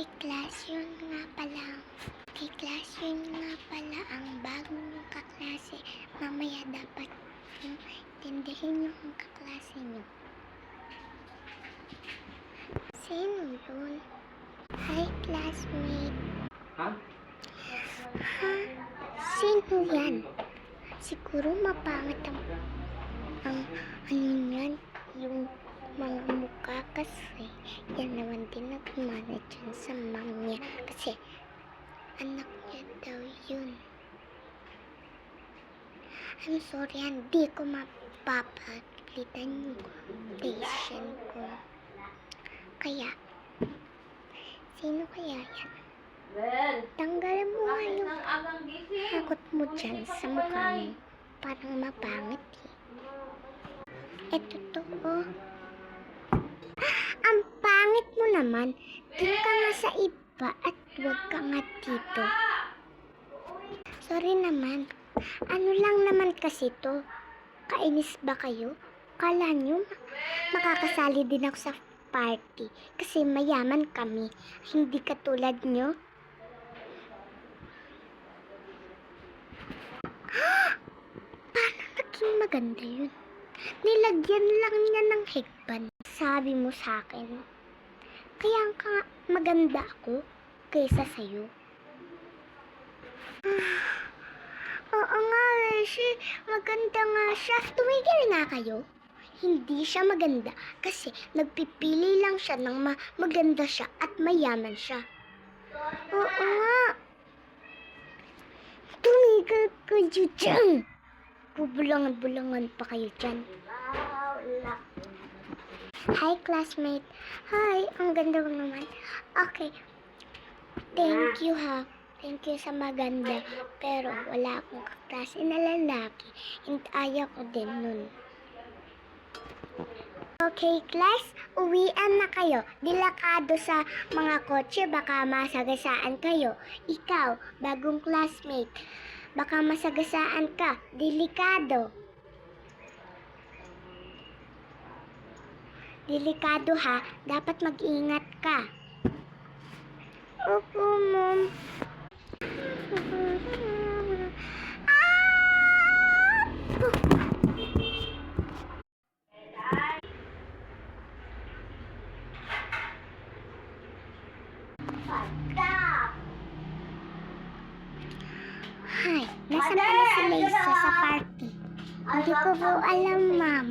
Hey class, yun nga pala. Hey class, yun nga pala ang bagong kaklase. Mamaya dapat yung tindihin yung kaklase nyo. Sino yun? Hi classmate. Ha? Ha? Sino yan? Siguro mapangit ang ano yan, yung mga mukha kasi yan naman din nagmana dyan sa mom niya kasi anak niya daw yun. I'm sorry, hindi ko mapapagalitan yung patient ko. Kaya, sino kaya yan? Tanggalin mo nga yung hakot mo dyan sa mukha mo. Parang mapangit eh. Eto to oh. Ang pangit mo naman. Doon ka nga sa iba at huwag ka nga dito. Sorry naman. Ano lang naman kasi to? Kainis ba kayo? Kala nyo makakasali din ako sa party kasi mayaman kami. Hindi katulad nyo. Paano naging maganda yun? Nilagyan lang niya ng headband. Sabi mo sa akin. Kaya ka maganda ako kaysa sa'yo. Oo nga, maganda nga siya. Tumigil na kayo. Hindi siya maganda kasi nagpipili lang siya ng maganda siya at mayaman siya. Oo nga. Tumigil kayo dyan. Bubulangan-bulangan pa kayo dyan. Hi, classmate. Hi, ang ganda mo naman. Okay. Thank you, ha. Thank you sa maganda. Pero wala akong kaklase na lalaki. And ayaw ko din nun. Okay, class. Uwian na kayo. Dilakado sa mga kotse. Baka masagasaan kayo. Ikaw, bagong classmate. Baka masagasaan ka. Delikado. Delikado ha. Dapat mag-ingat ka. Opo, mom. Hi, nasaan pala si Lisa sa party? Hindi ko po alam, ma'am.